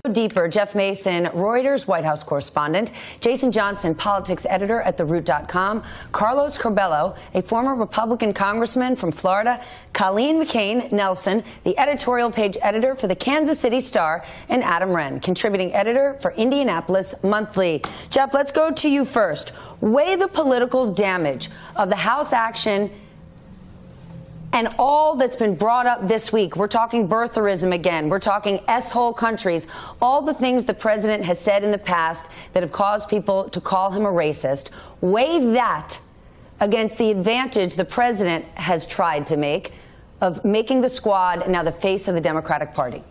Deeper, Jeff Mason, Reuters White House correspondent, Jason Johnson, politics editor at theroot.com, Carlos Curbello, a former Republican congressman from Florida, Colleen McCain Nelson, the editorial page editor for the Kansas City Star, and Adam Wren, contributing editor for Indianapolis Monthly. Jeff, let's go to you first. Weigh the political damage of the House action and all that's been brought up this week. We're talking birtherism again. We're talking S-hole countries. All the things the president has said in the past that have caused people to call him a racist. Weigh that against the advantage the president has tried to make of making the squad now the face of the Democratic Party.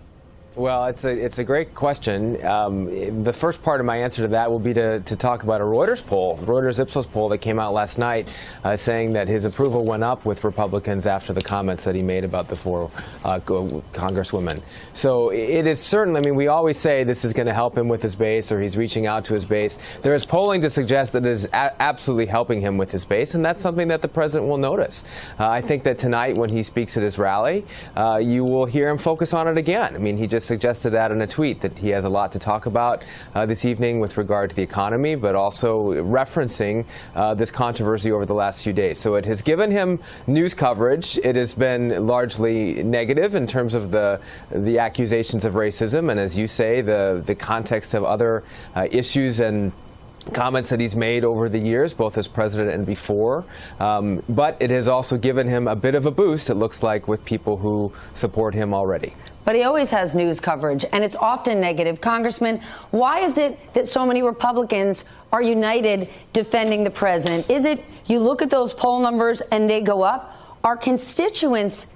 Well, it's a great question. The first part of my answer to that will be to talk about a Reuters poll, Reuters Ipsos poll that came out last night, saying that his approval went up with Republicans after the comments that he made about the four congresswomen. So it is certainly, I mean, we always say this is going to help him with his base, or he's reaching out to his base. There is polling to suggest that it is absolutely helping him with his base, and that's something that the president will notice. I think that tonight when he speaks at his rally, you will hear him focus on it again. I mean, he just suggested that in a tweet, that he has a lot to talk about this evening with regard to the economy, but also referencing this controversy over the last few days. So it has given him news coverage. It has been largely negative in terms of the accusations of racism, and as you say, the context of other issues and comments that he's made over the years, both as president and before. But it has also given him a bit of a boost, it looks like, with people who support him already. But he always has news coverage, and it's often negative. Congressman, why is it that so many Republicans are united defending the president? Is it you look at those poll numbers and they go up? Are constituents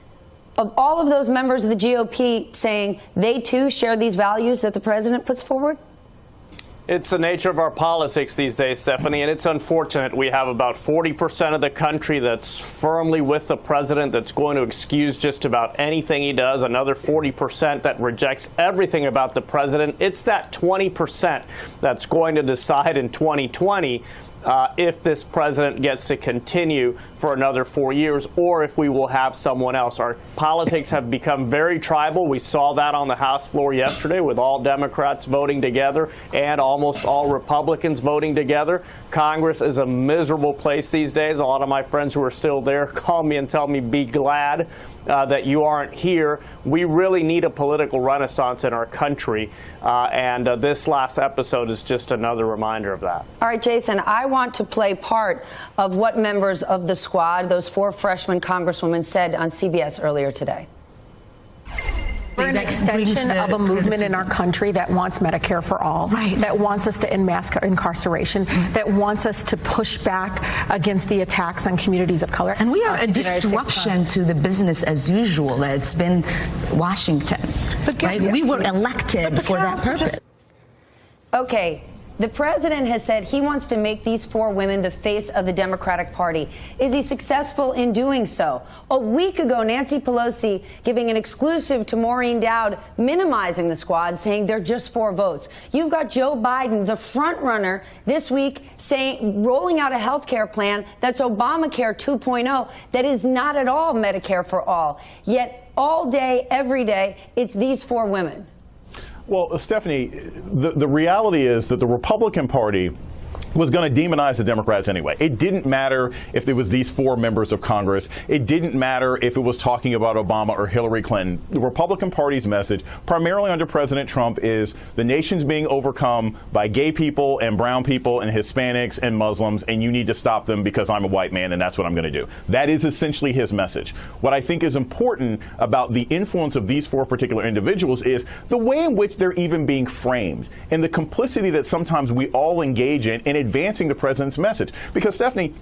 of all of those members of the GOP saying they too share these values that the president puts forward? It's the nature of our politics these days, Stephanie, and it's unfortunate. We have about 40% of the country that's firmly with the president, that's going to excuse just about anything he does, another 40% that rejects everything about the president. It's that 20% that's going to decide in 2020 if this president gets to continue for another 4 years, or if we will have someone else. Our politics have become very tribal. We saw that on the House floor yesterday with all Democrats voting together and almost all Republicans voting together. Congress is a miserable place these days. A lot of my friends who are still there call me and tell me, be glad that you aren't here. We really need a political renaissance in our country, and this last episode is just another reminder of that. All right, Jason, I want to play part of what members of the squad, those four freshman congresswomen, said on CBS earlier today. We're an extension of a movement in our country that wants Medicare for all, that wants us to end mass incarceration, that wants us to push back against the attacks on communities of color. And we are a disruption to the business as usual that's been Washington. Right? We were elected for that purpose. Okay. The president has said he wants to make these four women the face of the Democratic Party. Is he successful in doing so? A week ago, Nancy Pelosi giving an exclusive to Maureen Dowd, minimizing the squad, saying they're just 4 votes. You've got Joe Biden, the front runner, this week saying, rolling out a health care plan that's Obamacare 2.0, that is not at all Medicare for all. Yet all day, every day, it's these 4 women. Well, Stephanie, the reality is that the Republican Party was going to demonize the Democrats anyway. It didn't matter if there was these 4 members of Congress. It didn't matter if it was talking about Obama or Hillary Clinton. The Republican Party's message, primarily under President Trump, is the nation's being overcome by gay people and brown people and Hispanics and Muslims, and you need to stop them because I'm a white man and that's what I'm going to do. That is essentially his message. What I think is important about the influence of these 4 particular individuals is the way in which they're even being framed and the complicity that sometimes we all engage in advancing the president's message. Because, Stephanie,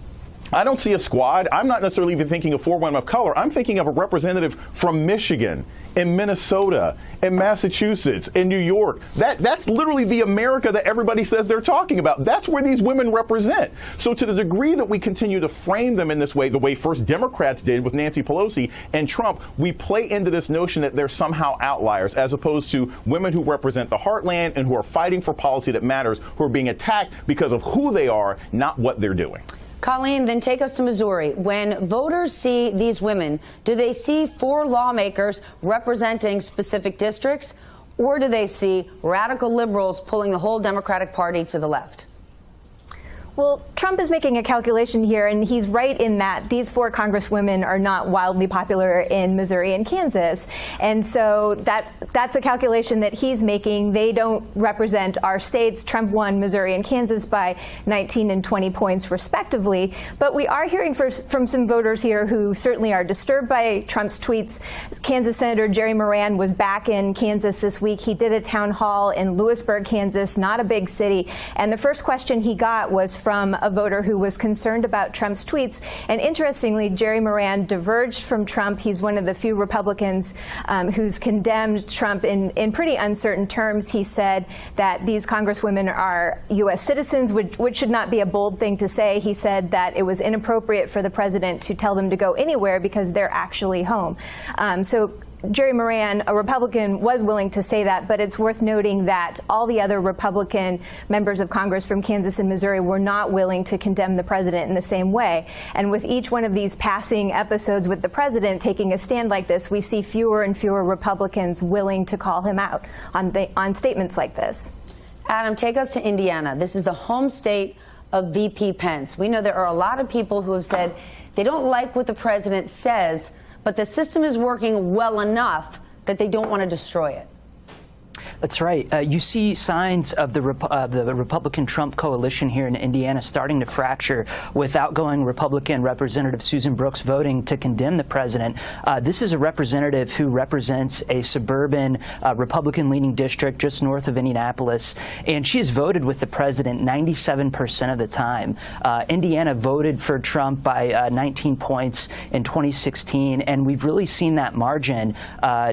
I don't see a squad. I'm not necessarily even thinking of 4 women of color. I'm thinking of a representative from Michigan and Minnesota and Massachusetts and New York. That's literally the America that everybody says they're talking about. That's where these women represent. So to the degree that we continue to frame them in this way, the way first Democrats did with Nancy Pelosi and Trump, we play into this notion that they're somehow outliers, as opposed to women who represent the heartland and who are fighting for policy that matters, who are being attacked because of who they are, not what they're doing. Colleen, then take us to Missouri. When voters see these women, do they see 4 lawmakers representing specific districts, or do they see radical liberals pulling the whole Democratic Party to the left? Well, Trump is making a calculation here, and he's right in that these 4 congresswomen are not wildly popular in Missouri and Kansas. And so that's a calculation that he's making. They don't represent our states. Trump won Missouri and Kansas by 19 and 20 points, respectively. But we are hearing from some voters here who certainly are disturbed by Trump's tweets. Kansas Senator Jerry Moran was back in Kansas this week. He did a town hall in Lewisburg, Kansas, not a big city. And the first question he got was from a voter who was concerned about Trump's tweets. And interestingly, Jerry Moran diverged from Trump. He's one of the few Republicans who's condemned Trump in pretty uncertain terms. He said that these congresswomen are U.S. citizens, which should not be a bold thing to say. He said that it was inappropriate for the president to tell them to go anywhere because they're actually home. So Jerry Moran, a Republican, was willing to say that, but it's worth noting that all the other Republican members of Congress from Kansas and Missouri were not willing to condemn the president in the same way. And with each one of these passing episodes with the president taking a stand like this, we see fewer and fewer Republicans willing to call him out on statements like this. Adam, take us to Indiana. This is the home state of VP Pence. We know there are a lot of people who have said they don't like what the president says, but the system is working well enough that they don't want to destroy it. That's right. You see signs of the Republican-Trump coalition here in Indiana starting to fracture with outgoing Republican Representative Susan Brooks voting to condemn the president. This is a representative who represents a suburban Republican-leaning district just north of Indianapolis, and she has voted with the president 97% of the time. Indiana voted for Trump by 19 points in 2016, and we've really seen that margin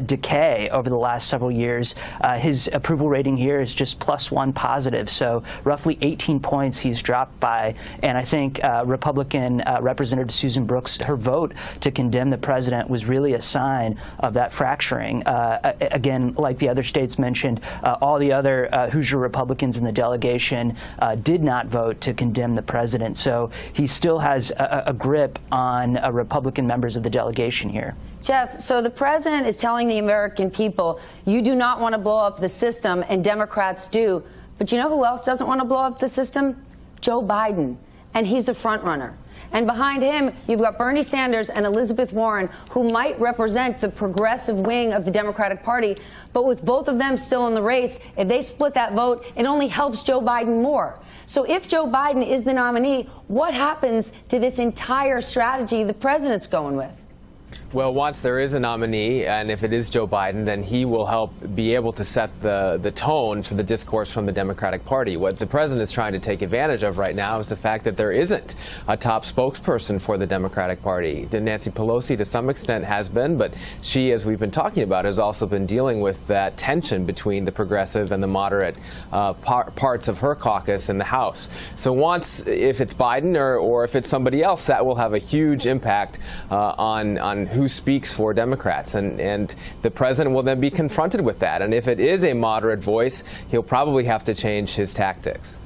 decay over the last several years. His approval rating here is just +1 positive, so roughly 18 points he's dropped by. And I think Republican Representative Susan Brooks, her vote to condemn the president was really a sign of that fracturing. Again, like the other states mentioned, all the other Hoosier Republicans in the delegation did not vote to condemn the president, so he still has a grip on Republican members of the delegation here. Jeff, so the president is telling the American people, you do not want to blow up the system, and Democrats do. But you know who else doesn't want to blow up the system? Joe Biden. And he's the front runner. And behind him, you've got Bernie Sanders and Elizabeth Warren, who might represent the progressive wing of the Democratic Party. But with both of them still in the race, if they split that vote, it only helps Joe Biden more. So if Joe Biden is the nominee, what happens to this entire strategy the president's going with? Well, once there is a nominee, and if it is Joe Biden, then he will help be able to set the tone for the discourse from the Democratic Party. What the president is trying to take advantage of right now is the fact that there isn't a top spokesperson for the Democratic Party. Nancy Pelosi, to some extent, has been, but she, as we've been talking about, has also been dealing with that tension between the progressive and the moderate parts of her caucus in the House. So once, if it's Biden or if it's somebody else, that will have a huge impact on who speaks for Democrats, and the president will then be confronted with that. And if it is a moderate voice, he'll probably have to change his tactics.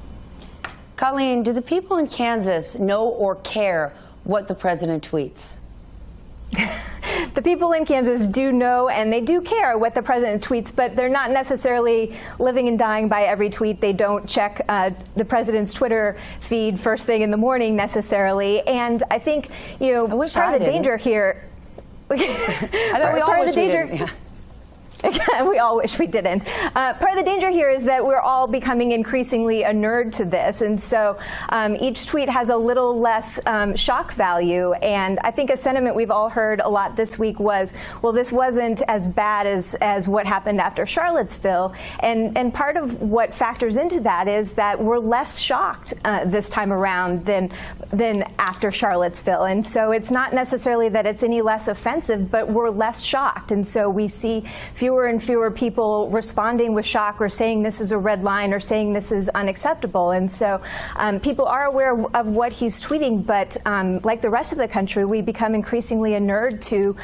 Colleen, do the people in Kansas know or care what the president tweets? The people in Kansas do know and they do care what the president tweets, but they're not necessarily living and dying by every tweet. They don't check the president's Twitter feed first thing in the morning necessarily. And I think, you know, part of the danger here. I bet we all wish we did. Yeah. We all wish we didn't. Part of the danger here is that we're all becoming increasingly inured to this, and so each tweet has a little less shock value. And I think a sentiment we've all heard a lot this week was, well, this wasn't as bad as what happened after Charlottesville. And part of what factors into that is that we're less shocked this time around than after Charlottesville. And so it's not necessarily that it's any less offensive, but we're less shocked. And so we see fewer and fewer people responding with shock or saying this is a red line or saying this is unacceptable. And so people are aware of what he's tweeting, but like the rest of the country, we become increasingly inured to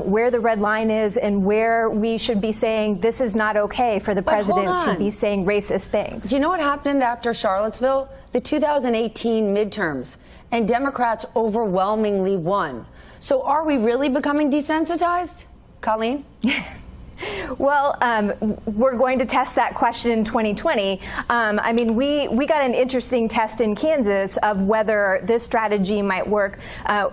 where the red line is and where we should be saying this is not okay for the president to be saying racist things. Do you know what happened after Charlottesville? The 2018 midterms, and Democrats overwhelmingly won. So are we really becoming desensitized? Colleen? Well, we're going to test that question in 2020. I mean, we got an interesting test in Kansas of whether this strategy might work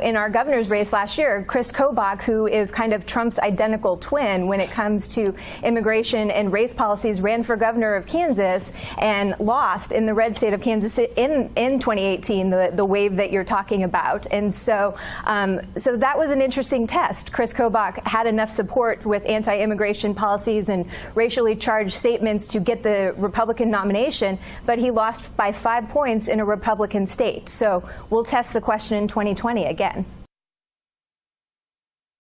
in our governor's race last year. Chris Kobach, who is kind of Trump's identical twin when it comes to immigration and race policies, ran for governor of Kansas and lost in the red state of Kansas in 2018, the wave that you're talking about. And so that was an interesting test. Chris Kobach had enough support with anti-immigration policies and racially charged statements to get the Republican nomination, but he lost by 5 points in a Republican state. So we'll test the question in 2020 again.